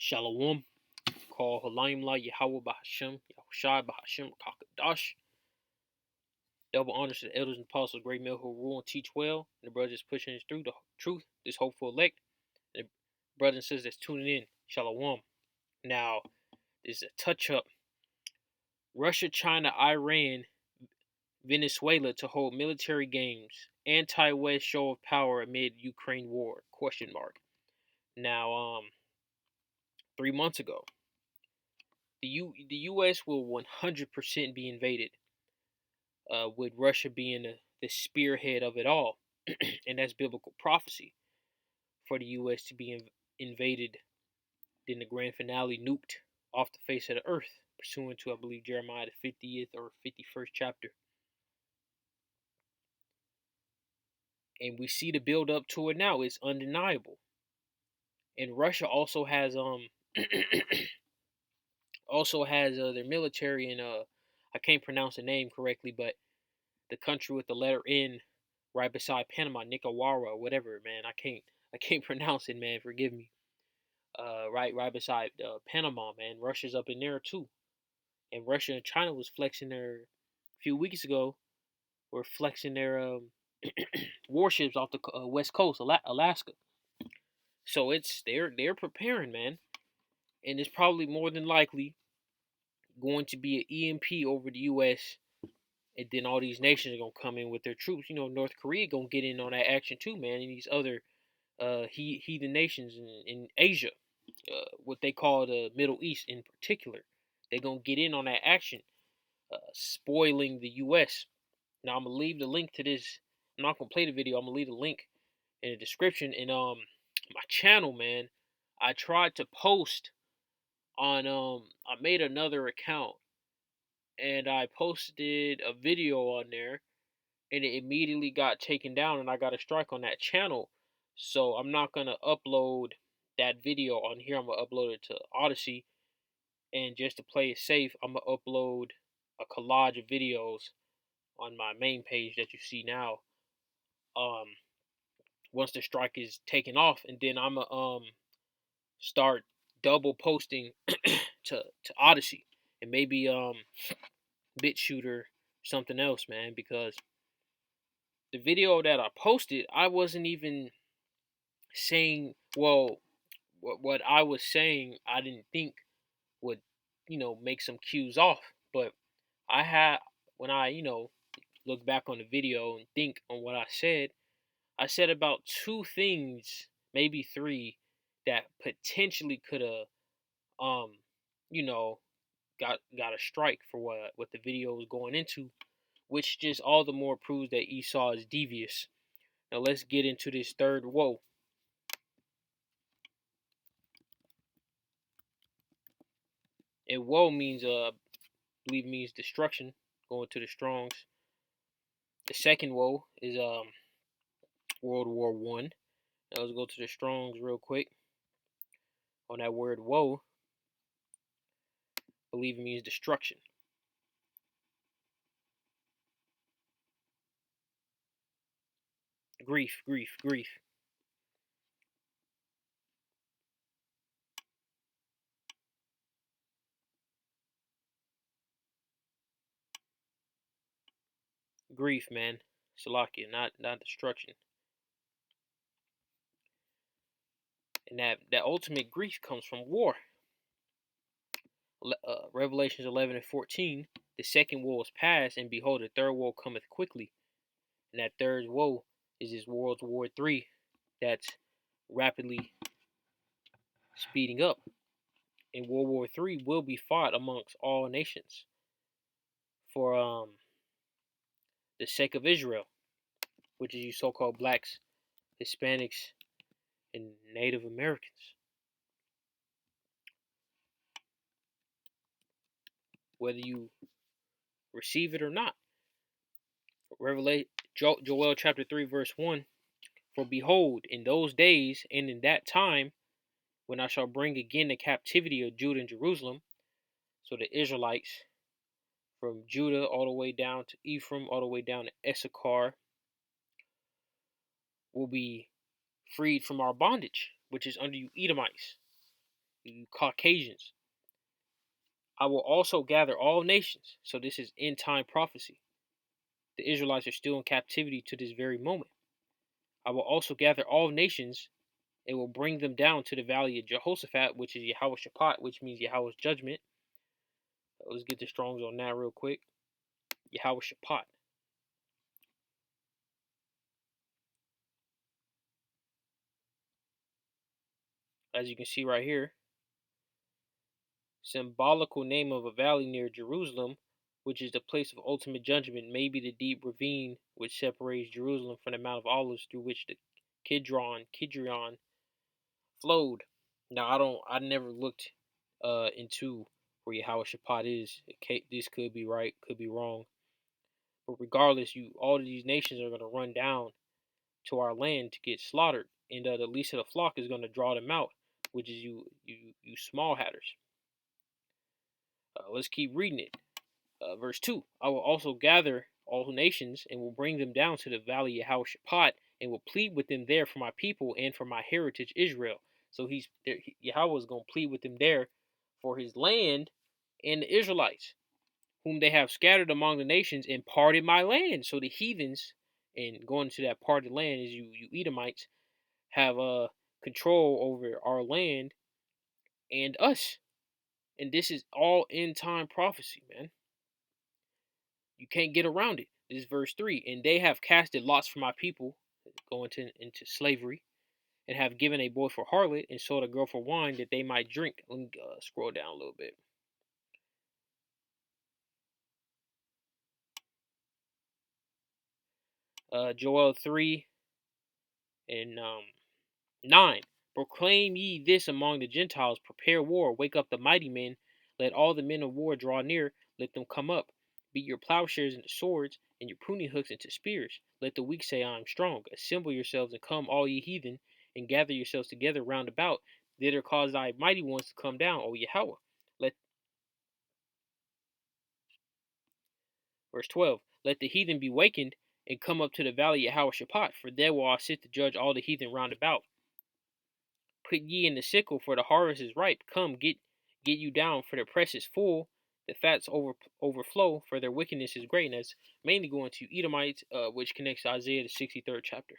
Shalom. Call Halayim La Yahweh Bahashem, Yahushai Bahashem Kakadash. Double honors to the elders and apostles, great men who rule and teach well. And the brothers pushing us through the truth, this hopeful elect. And the brothers and sisters that's tuning in, Shalom. Now, this is a touch up. Russia, China, Iran, Venezuela to hold military games. Anti-West show of power amid Ukraine war? Question mark. Now, 3 months ago, the U.S. will 100% be invaded, with Russia being the spearhead of it all, and that's biblical prophecy for the U.S. to be invaded, then the grand finale nuked off the face of the earth, pursuant to, I believe, Jeremiah the 50th or 51st chapter. And we see the build up to it now. It's undeniable. And Russia also has their military in I can't pronounce the name correctly, but the country with the letter N right beside Panama, Nicaragua, whatever, man. I can't pronounce it, man. Forgive me. Right beside Panama, man. Russia's up in there too, and Russia and China was flexing their a few weeks ago. Were flexing their warships off the west coast, Alaska. So they're preparing, man, and it's probably more than likely going to be an EMP over the U.S. And then all these nations are gonna come in with their troops. You know, North Korea gonna get in on that action too, man. And these other heathen nations in Asia, what they call the Middle East in particular, they're gonna get in on that action, spoiling the U.S. Now I'm gonna leave the link to this. I'm not gonna play the video. I'm gonna leave the link in the description. And my channel, man, I tried to post on I made another account and I posted a video on there, and it immediately got taken down, and I got a strike on that channel. So I'm not gonna upload that video on here. I'm gonna upload it to Odyssey, and just to play it safe, I'm gonna upload a collage of videos on my main page that you see now. Once the strike is taken off, and then I'm gonna start double posting to Odyssey, and maybe BitShooter, something else, man, because the video that I posted, I wasn't even saying, well, what I was saying, I didn't think would, make some cues off. But I had, when I, look back on the video and think on what I said about two things, maybe three, that potentially could have, um, you know, got a strike for what the video was going into, which just all the more proves that Esau is devious. Now let's get into this third woe. And woe means, I believe, means destruction. Going to the Strongs. The second woe is World War One. Now let's go to the Strongs real quick. On that word woe, I believe it means destruction. Grief, grief, grief. Grief, man. Salakia, not destruction. And that ultimate grief comes from war. Revelations 11 and 14. The second woe is past, and behold, the third woe cometh quickly. And that third woe is this World War III that's rapidly speeding up. And World War III will be fought amongst all nations for the sake of Israel, which is you so-called blacks, Hispanics, and Native Americans. Whether you receive it or not. Joel chapter 3 verse 1. For behold, in those days and in that time, when I shall bring again the captivity of Judah and Jerusalem, so the Israelites from Judah all the way down to Ephraim, all the way down to Issachar, will be freed from our bondage, which is under you Edomites. you Caucasians. I will also gather all nations. So this is end time prophecy. The Israelites are still in captivity to this very moment. I will also gather all nations and will bring them down to the valley of Jehoshaphat, which is Yahweh Shaphat, which means Yahweh's judgment. Let's get the Strongs on that real quick. Yahweh Shaphat. As you can see right here, symbolical name of a valley near Jerusalem, which is the place of ultimate judgment, may be the deep ravine which separates Jerusalem from the Mount of Olives through which the Kidron flowed. Now I never looked into where Yahweh Shaphat is. This could be right, could be wrong. But regardless, all of these nations are gonna run down to our land to get slaughtered, and the least of the flock is gonna draw them out, which is you small hatters. Let's keep reading it. Verse 2, I will also gather all nations and will bring them down to the valley of Yahweh and will plead with them there for my people and for my heritage Israel. So Yahweh is going to plead with them there for his land and the Israelites, whom they have scattered among the nations and parted my land. So the heathens, and going to that parted land is you Edomites, have control over our land and us. And this is all end time prophecy, man. You can't get around it. This is verse 3. And they have casted lots for my people, going into slavery, and have given a boy for harlot and sold a girl for wine that they might drink. Let me scroll down a little bit. Joel 3 and 9. Proclaim ye this among the Gentiles, prepare war, wake up the mighty men, let all the men of war draw near, let them come up. Beat your plowshares into swords, and your pruning hooks into spears. Let the weak say, I am strong. Assemble yourselves and come, all ye heathen, and gather yourselves together round about. Thither cause thy mighty ones to come down, O Yahweh. Verse 12. Let the heathen be wakened, and come up to the valley of Yahweh Shaphat, for there will I sit to judge all the heathen round about. Put ye in the sickle, for the harvest is ripe. Come, get you down, for the press is full. The fats overflow, for their wickedness is great. And that's mainly going to Edomites, which connects to Isaiah, the 63rd chapter.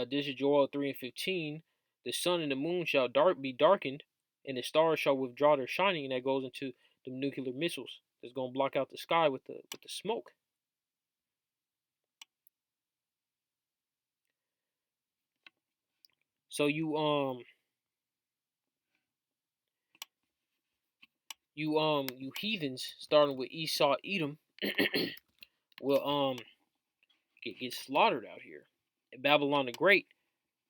This is Joel 3 and 15. The sun and the moon shall be darkened, and the stars shall withdraw their shining. And that goes into the nuclear missiles that's going to block out the sky with the smoke. So you heathens, starting with Esau, Edom, will get slaughtered out here. And Babylon the Great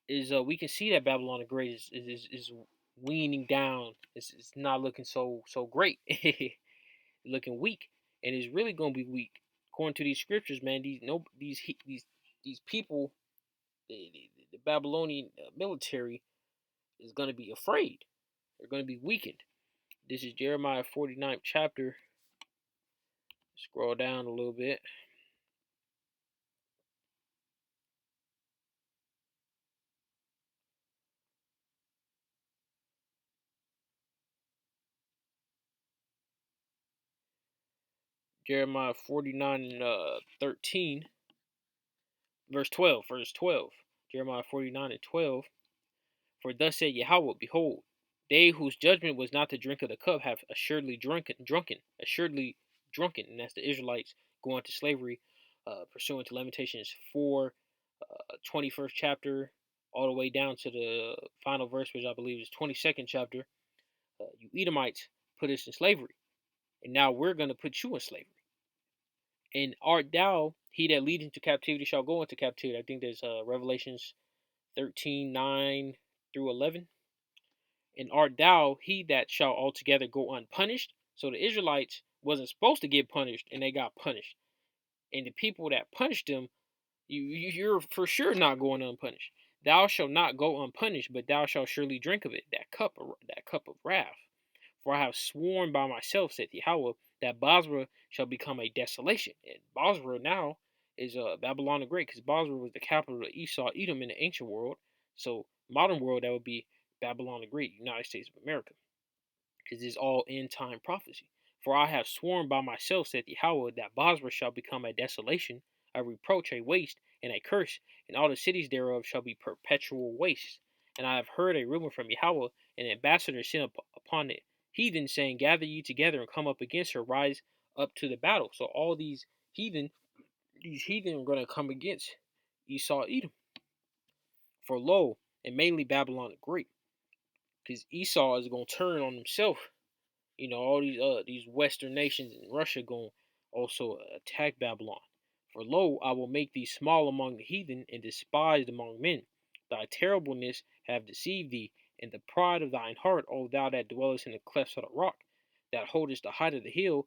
is we can see that Babylon the Great is weaning down. It's not looking so great. Looking weak, and it's really gonna be weak according to these scriptures, man. These people, the Babylonian military is gonna be afraid. They're gonna be weakened. This is Jeremiah 49th chapter. Scroll down a little bit. Jeremiah 49 and 13, verse 12. Jeremiah 49 and 12. For thus said Yahweh, behold, they whose judgment was not to drink of the cup have assuredly drunken, and that's the Israelites going to slavery, pursuant to Lamentations 4, 21st chapter, all the way down to the final verse, which I believe is 22nd chapter. You Edomites put us in slavery, and now we're going to put you in slavery. And art thou he that leads into captivity shall go into captivity. I think there's Revelations 13:9 through 11. And art thou he that shall altogether go unpunished? So the Israelites wasn't supposed to get punished, and they got punished. And the people that punished them, you're for sure not going unpunished. Thou shalt not go unpunished, but thou shalt surely drink of it, that cup of wrath. For I have sworn by myself, saith Yahweh, that Bozrah shall become a desolation. And Bozrah now is Babylon the Great, because Bozrah was the capital of Esau, Edom in the ancient world. So modern world, that would be Babylon the Great, United States of America, because it's all end time prophecy. For I have sworn by myself, said Yahweh, that Basra shall become a desolation, a reproach, a waste, and a curse, and all the cities thereof shall be perpetual wastes. And I have heard a rumor from Yahweh, an ambassador sent upon the heathen, saying, gather ye together and come up against her, rise up to the battle. So all these heathen are going to come against Esau, Edom. For lo, and mainly Babylon the Great, because Esau is going to turn on himself. All these Western nations and Russia going also attack Babylon. For lo, I will make thee small among the heathen and despised among men. Thy terribleness have deceived thee, and the pride of thine heart, O thou that dwellest in the clefts of the rock, that holdest the height of the hill,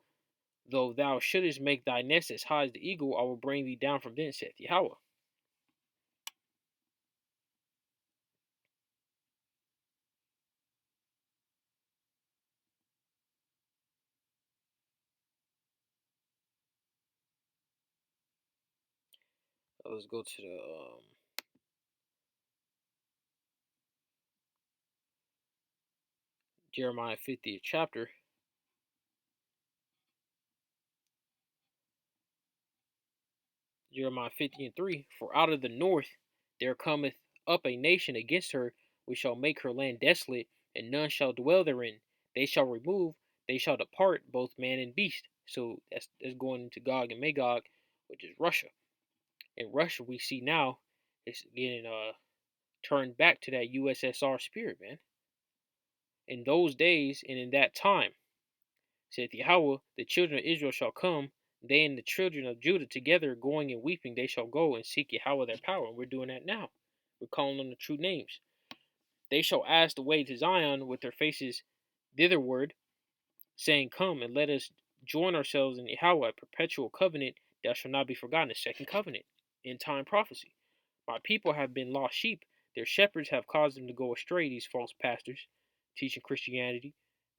though thou shouldest make thy nest as high as the eagle, I will bring thee down from thence, saith Yahweh. Let's go to the Jeremiah 50th chapter. Jeremiah 50:3. For out of the north there cometh up a nation against her, which shall make her land desolate, and none shall dwell therein. They shall remove, they shall depart, both man and beast. So that's going into Gog and Magog, which is Russia. In Russia, we see now it's getting turned back to that USSR spirit, man. In those days and in that time, saith Yahweh, the children of Israel shall come, they and the children of Judah together, going and weeping, they shall go and seek Yahweh their power. And we're doing that now. We're calling on the true names. They shall ask the way to Zion with their faces thitherward, saying, come and let us join ourselves in Yahweh, a perpetual covenant that shall not be forgotten, a second covenant, end time prophecy. My people have been lost sheep. Their shepherds have caused them to go astray, these false pastors, teaching Christianity,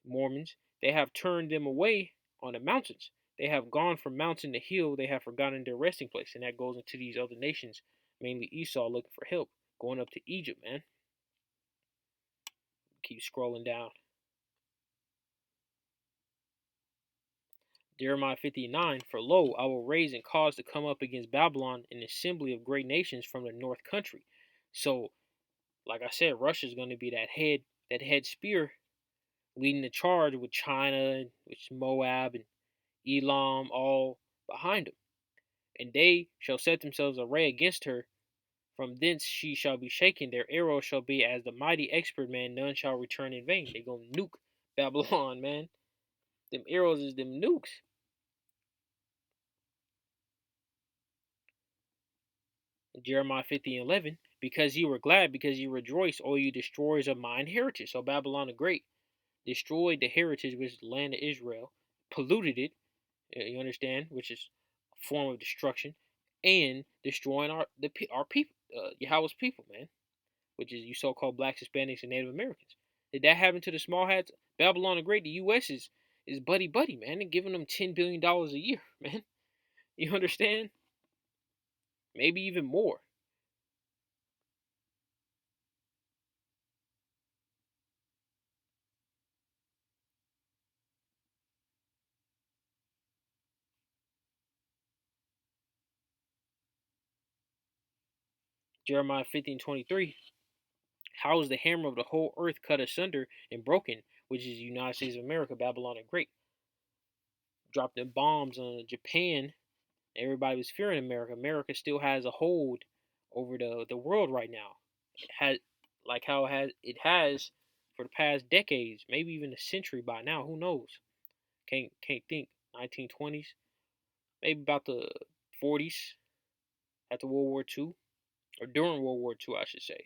Mormons. They have turned them away on the mountains. They have gone from mountain to hill. They have forgotten their resting place. And that goes into these other nations, mainly Esau, looking for help, going up to Egypt, man. Keep scrolling down. Jeremiah 59, for lo, I will raise and cause to come up against Babylon an assembly of great nations from the north country. So, like I said, Russia's going to be that head spear leading the charge with China, with Moab and Elam all behind them. And they shall set themselves array against her. From thence she shall be shaken. Their arrows shall be as the mighty expert man. None shall return in vain. They gonna nuke Babylon, man. Them arrows is them nukes. Jeremiah 50:11. Because ye were glad, because ye rejoiced, all you destroyers of mine heritage. So Babylon the Great destroyed the heritage, which is the land of Israel, polluted it, you understand, which is a form of destruction, and destroying our people, Yahweh's people, man, which is you so-called blacks, Hispanics, and Native Americans. Did that happen to the small hats? Babylon the Great, the U.S. is buddy buddy, man, and giving them $10 billion a year, man. You understand? Maybe even more. Jeremiah 15:23. How is the hammer of the whole earth cut asunder and broken, which is the United States of America, Babylon the Great? Dropped them bombs on Japan. Everybody was fearing America. America still has a hold over the world right now. It has, like how it has for the past decades, maybe even a century by now. Who knows? Can't think. 1920s, maybe about the 40s, after World War II, or during World War II, I should say.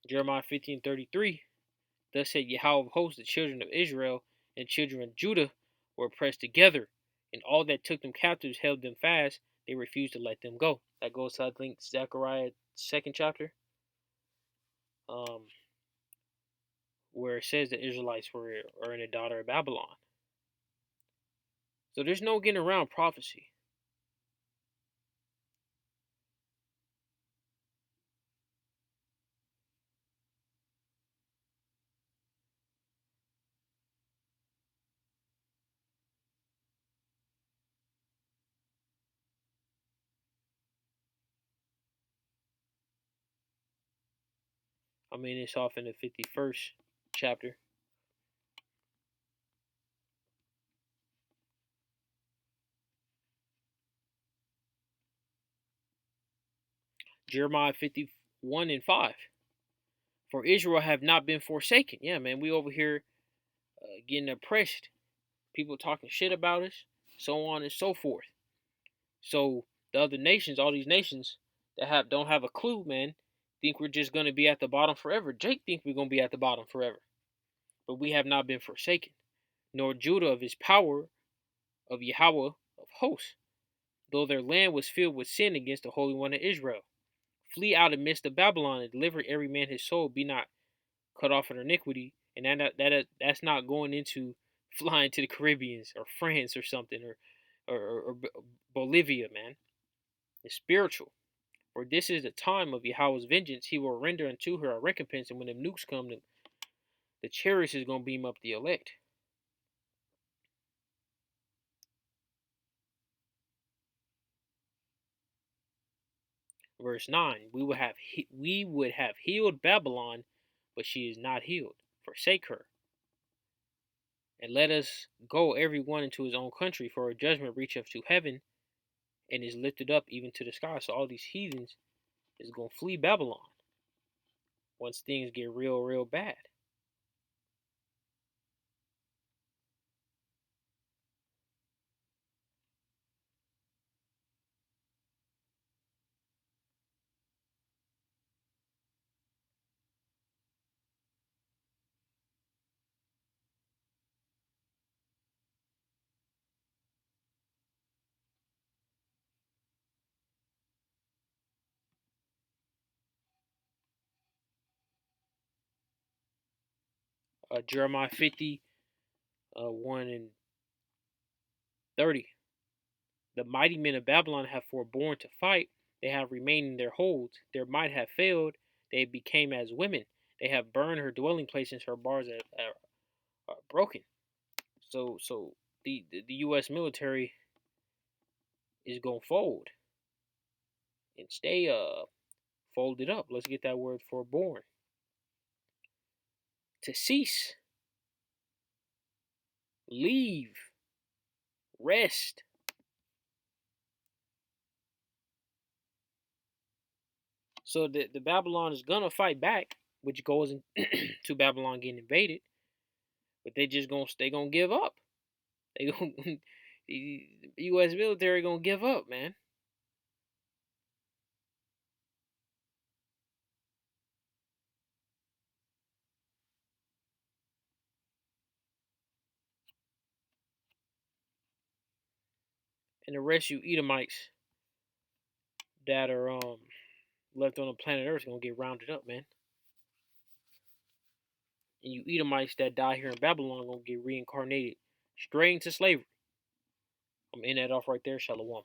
Jeremiah 15:33. Thus said Yahweh of hosts, the children of Israel and the children of Judah were pressed together, and all that took them captives held them fast. They refused to let them go. That goes to, I think, Zechariah 2nd chapter, um, where it says the Israelites are in the daughter of Babylon. So there's no getting around prophecy. I mean, it's off in the 51st chapter. Jeremiah 51:5. For Israel have not been forsaken. Yeah, man, we over here getting oppressed. People talking shit about us, so on and so forth. So the other nations, all these nations that don't have a clue, man, think we're just gonna be at the bottom forever. Jake think we're gonna be at the bottom forever, but we have not been forsaken, nor Judah of his power of Yahweh of hosts, though their land was filled with sin against the Holy One of Israel. Flee out of the midst of Babylon and deliver every man his soul. Be not cut off in iniquity, and that's not going into flying to the Caribbeans or France or something or Bolivia, man. It's spiritual. For this is the time of Yahweh's vengeance. He will render unto her a recompense, and when the nukes come, the chariots is gonna beam up the elect. Verse 9: we would have healed Babylon, but she is not healed. Forsake her, and let us go every one into his own country, for her judgment reacheth to heaven, and is lifted up even to the sky. So all these heathens is gonna flee Babylon once things get real, real bad. Jeremiah 50, 1 and 30. The mighty men of Babylon have forborne to fight. They have remained in their holds. Their might have failed. They became as women. They have burned her dwelling places. Her bars are broken. So the U.S. military is gonna fold and stay folded up. Let's get that word forborne. To cease, leave, rest. So the Babylon is gonna fight back, which goes into Babylon getting invaded, but they gonna give up. They gonna the U.S. military gonna give up, man. And the rest of you Edomites that are left on the planet Earth gonna get rounded up, man. And you Edomites that die here in Babylon gonna get reincarnated straight into slavery. I'm in that off right there. Shalom.